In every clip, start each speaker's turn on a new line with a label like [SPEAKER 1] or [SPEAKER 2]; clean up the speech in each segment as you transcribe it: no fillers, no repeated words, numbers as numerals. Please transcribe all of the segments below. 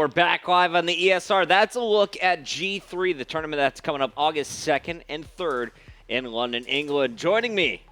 [SPEAKER 1] we're back live on the ESR. That's a look at G3, the tournament that's coming up August 2nd and 3rd in London, England. Joining me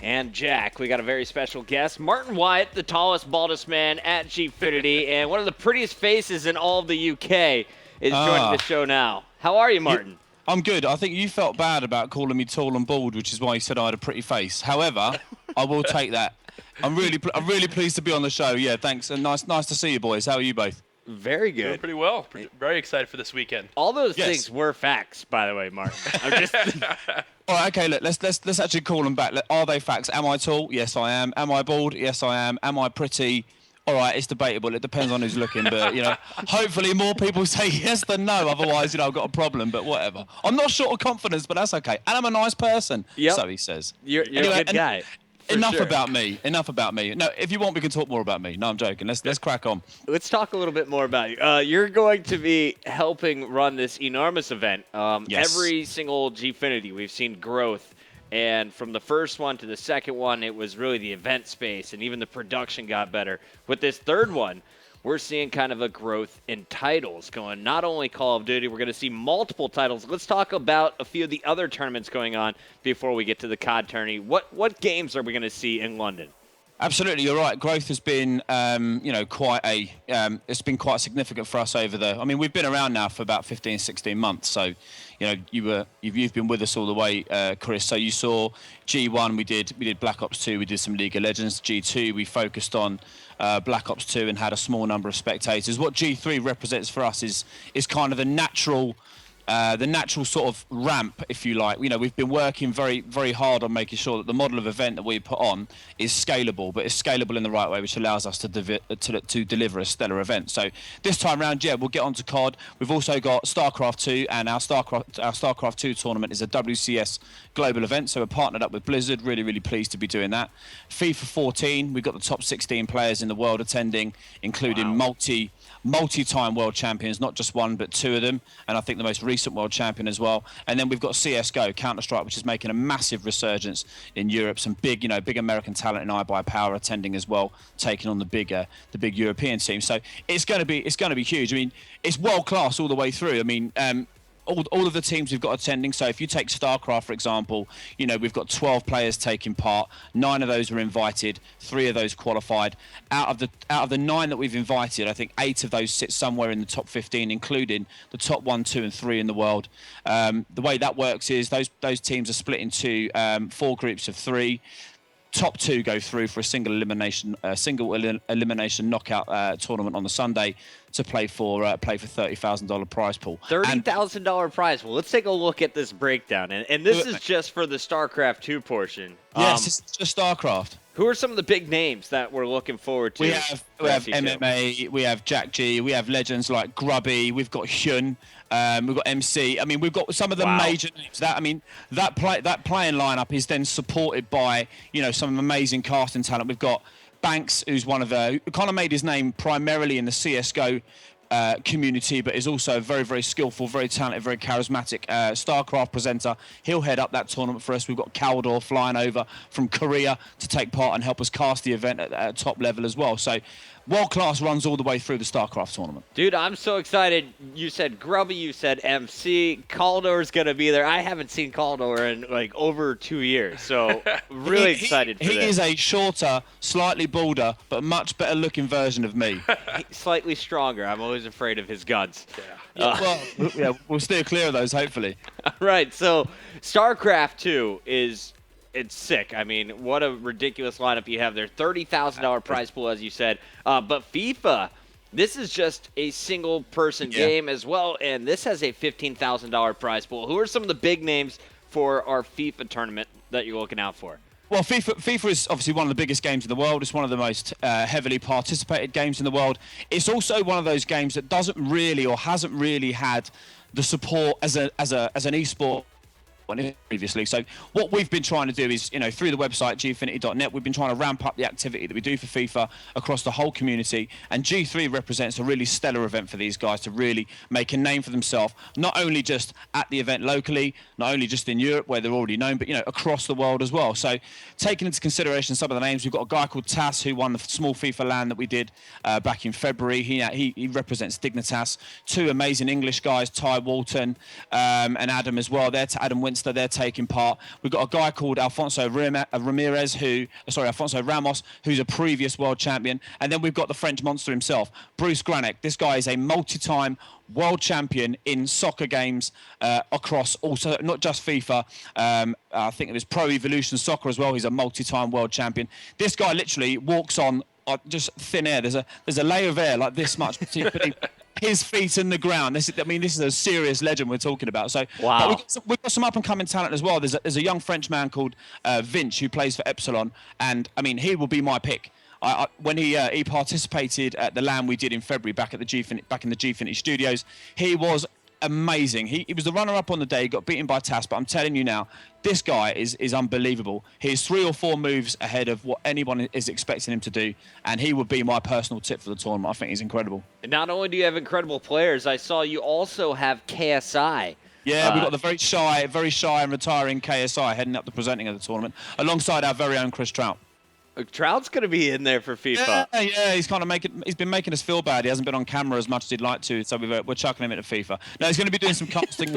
[SPEAKER 1] and Jack, we got a very special guest, Martin Wyatt, the tallest, baldest man at Gfinity, and one of the prettiest faces in all of the UK is joining the show now. How are you, Martin?
[SPEAKER 2] I'm good. I think you felt bad about calling me tall and bald, which is why you said I had a pretty face. However, I will take that. I'm really pleased to be on the show. Yeah, thanks, and nice to see you boys. How are you both?
[SPEAKER 1] Very good.
[SPEAKER 3] Doing pretty well. Very excited for this weekend.
[SPEAKER 1] All those things were facts, by the way, Martin. I'm just.
[SPEAKER 2] All right, okay. Look, let's actually call them back. Are they facts? Am I tall? Yes, I am. Am I bald? Yes, I am. Am I pretty? All right, it's debatable. It depends on who's looking, but hopefully more people say yes than no. Otherwise, I've got a problem. But whatever. I'm not short of confidence, but that's okay. And I'm a nice person.
[SPEAKER 1] Yep.
[SPEAKER 2] So he says.
[SPEAKER 1] You're a good guy.
[SPEAKER 2] Enough about me. Enough about me. No, if you want, we can talk more about me. No, I'm joking. Let's crack on.
[SPEAKER 1] Let's talk a little bit more about you. You're going to be helping run this enormous event.
[SPEAKER 2] Yes.
[SPEAKER 1] Every single Gfinity, we've seen growth. And from the first one to the second one, it was really the event space, and even the production got better. With this third one, we're seeing kind of a growth in titles going. Not only Call of Duty, we're going to see multiple titles. Let's talk about a few of the other tournaments going on before we get to the COD tourney. What games are we going to see in London?
[SPEAKER 2] Absolutely, you're right. Growth has been, it's been quite significant for us over the. I mean, we've been around now for about 15, 16 months. So, you've been with us all the way, Chris. So you saw G1, we did Black Ops 2, we did some League of Legends. G2, we focused on Black Ops 2 and had a small number of spectators. What G3 represents for us is kind of the natural sort of ramp, if you like. We've been working very, very hard on making sure that the model of event that we put on is scalable, but it's scalable in the right way, which allows us to deliver a stellar event. So this time round, we'll get on to COD. We've also got Starcraft 2, and our Starcraft 2 tournament is a WCS global event, so we're partnered up with Blizzard. Really, really pleased to be doing that. FIFA 14, we've got the top 16 players in the world attending, including multi-time world champions, not just one, but two of them, and I think the most recent world champion as well. And then we've got Csgo, Counter-Strike, which is making a massive resurgence in Europe. Some big American talent in iBuyPower attending as well, taking on the big European team. So it's going to be huge. I mean, it's world class all the way through. I mean, all of the teams we've got attending. So if you take Starcraft, for example, we've got 12 players taking part. 9 of those were invited. 3 of those qualified. Out of the 9 that we've invited, I think 8 of those sit somewhere in the top 15, including the top 1, 2, and 3 in the world. The way that works is those teams are split into 4 groups of 3. Top 2 go through for a single elimination knockout tournament on the Sunday to play for $30,000 prize pool.
[SPEAKER 1] $30,000 prize pool. Let's take a look at this breakdown, and this is just for the StarCraft 2 portion.
[SPEAKER 2] Yes, it's just StarCraft.
[SPEAKER 1] Who are some of the big names that we're looking forward to?
[SPEAKER 2] We have MMA, we have Jack G, we have legends like Grubby, we've got Hyun, we've got MC. I mean, we've got some of the major names. That playing lineup is then supported by some amazing casting talent. We've got Banks, who's who kind of made his name primarily in the CSGO community, but is also a very, very skillful, very talented, very charismatic StarCraft presenter. He'll head up that tournament for us. We've got Caldor flying over from Korea to take part and help us cast the event at top level as well. So world class runs all the way through the StarCraft tournament.
[SPEAKER 1] Dude, I'm so excited. You said Grubby, you said MC. Caldor's going to be there. I haven't seen Caldor in like over 2 years, so really excited for this.
[SPEAKER 2] He is a shorter, slightly balder, but much better looking version of me.
[SPEAKER 1] Slightly stronger. I'm always afraid of his guns.
[SPEAKER 2] We'll steer clear of those, hopefully.
[SPEAKER 1] Right, so StarCraft 2 it's sick. I mean, what a ridiculous lineup you have there. $30,000 prize pool, as you said. But FIFA, this is just a single-person game as well, and this has a $15,000 prize pool. Who are some of the big names for our FIFA tournament that you're looking out for?
[SPEAKER 2] Well, FIFA is obviously one of the biggest games in the world. It's one of the most heavily participated games in the world. It's also one of those games that doesn't really or hasn't really had the support as an esport previously. So what we've been trying to do is, through the website gfinity.net, we've been trying to ramp up the activity that we do for FIFA across the whole community, and G3 represents a really stellar event for these guys to really make a name for themselves, not only just at the event locally, not only just in Europe where they're already known, but across the world as well. So taking into consideration some of the names, we've got a guy called Tass who won the small FIFA LAN that we did back in February. He represents Dignitas. Two amazing English guys, Ty Walton and Adam as well. Adam Winster, they're taking part. We've got a guy called Alfonso Ramos, who's a previous world champion. And then we've got the French monster himself, Bruce Granick. This guy is a multi-time world champion in soccer games across also not just FIFA. I think it was Pro Evolution Soccer as well. He's a multi-time world champion. This guy literally walks on just thin air. There's a layer of air like this much between his feet in the ground. This is a serious legend we're talking about. So
[SPEAKER 1] wow.
[SPEAKER 2] We've got some up and coming talent as well. There's a young French man called Vince who plays for Epsilon, and he will be my pick. When he participated at the LAN we did in February back in the Gfinity studios, he was amazing. He was the runner-up on the day, got beaten by Tass, but I'm telling you now, this guy is unbelievable. He's 3 or 4 moves ahead of what anyone is expecting him to do, and he would be my personal tip for the tournament. I think he's incredible.
[SPEAKER 1] And not only do you have incredible players, I saw you also have KSI.
[SPEAKER 2] Yeah, we've got the very shy and retiring KSI heading up the presenting of the tournament, alongside our very own Chris Trout.
[SPEAKER 1] Trout's going to be in there for FIFA.
[SPEAKER 2] Yeah, he's been making us feel bad. He hasn't been on camera as much as he'd like to, so we're chucking him into FIFA. No, he's going to be doing some casting.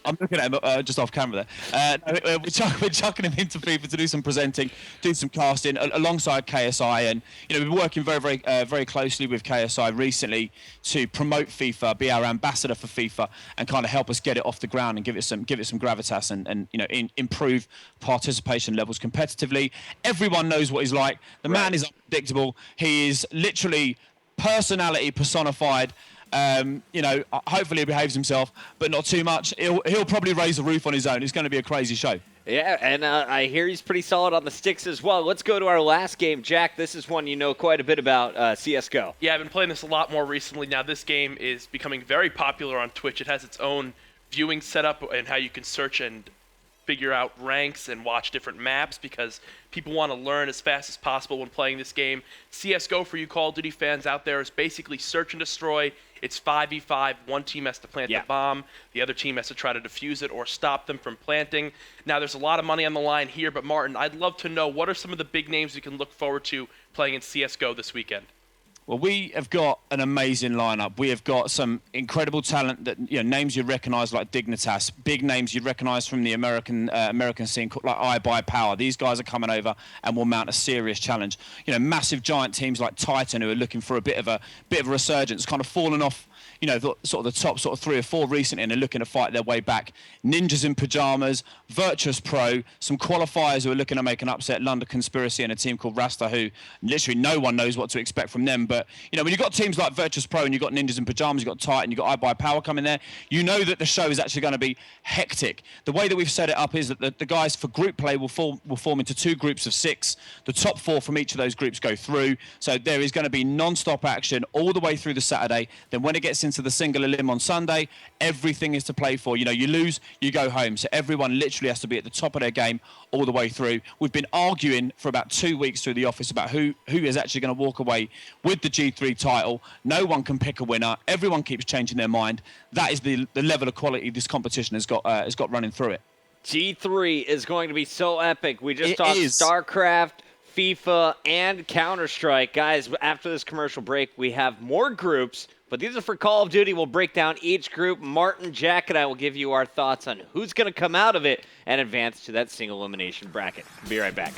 [SPEAKER 2] I'm looking at him just off camera there. We're chucking him into FIFA to do some presenting, do some casting alongside KSI, and we've been working very closely with KSI recently to promote FIFA, be our ambassador for FIFA, and kind of help us get it off the ground and give it some gravitas and improve participation levels competitively. Everyone knows what he's like. The man is unpredictable. He is literally personality personified. Hopefully he behaves himself, but not too much. He'll probably raise the roof on his own. It's going to be a crazy show.
[SPEAKER 1] Yeah, and I hear he's pretty solid on the sticks as well. Let's go to our last game. Jack, this is one you know quite a bit about, Csgo.
[SPEAKER 3] Yeah, I've been playing this a lot more recently. Now, this game is becoming very popular on Twitch. It has its own viewing setup and how you can search and figure out ranks and watch different maps because people want to learn as fast as possible when playing this game. CSGO, for you Call of Duty fans out there, is basically search and destroy. It's 5v5. One team has to plant the bomb. The other team has to try to defuse it or stop them from planting. Now, there's a lot of money on the line here, but Martin, I'd love to know what are some of the big names we can look forward to playing in CSGO this weekend?
[SPEAKER 2] Well, we have got an amazing lineup. We have got some incredible talent that names you recognise like Dignitas, big names you recognise from the American scene like iBuyPower. These guys are coming over and will mount a serious challenge. Massive giant teams like Titan who are looking for a bit of a resurgence, kind of fallen off. The top 3 or 4 recently, and are looking to fight their way back. Ninjas in Pajamas, Virtus Pro, some qualifiers who are looking to make an upset, London Conspiracy and a team called Rasta, who literally no one knows what to expect from them. But, when you've got teams like Virtus Pro and you've got Ninjas in Pajamas, you've got Titan, you've got iBuyPower coming there, you know that the show is actually going to be hectic. The way that we've set it up is that the guys for group play will form into 2 groups of 6. The top 4 from each of those groups go through. So there is going to be non-stop action all the way through the Saturday. Then when it gets into the single elim on Sunday, everything is to play for. You lose, you go home. So everyone literally has to be at the top of their game all the way through. We've been arguing for about 2 weeks through the office about who is actually going to walk away with the G3 title. No one can pick a winner. Everyone keeps changing their mind. That is the level of quality this competition has got running through it.
[SPEAKER 1] G3 is going to be so epic. We just talked Starcraft, FIFA, and Counter-Strike. Guys, after this commercial break, we have more groups, but these are for Call of Duty. We'll break down each group. Martin, Jack, and I will give you our thoughts on who's going to come out of it and advance to that single elimination bracket. Be right back.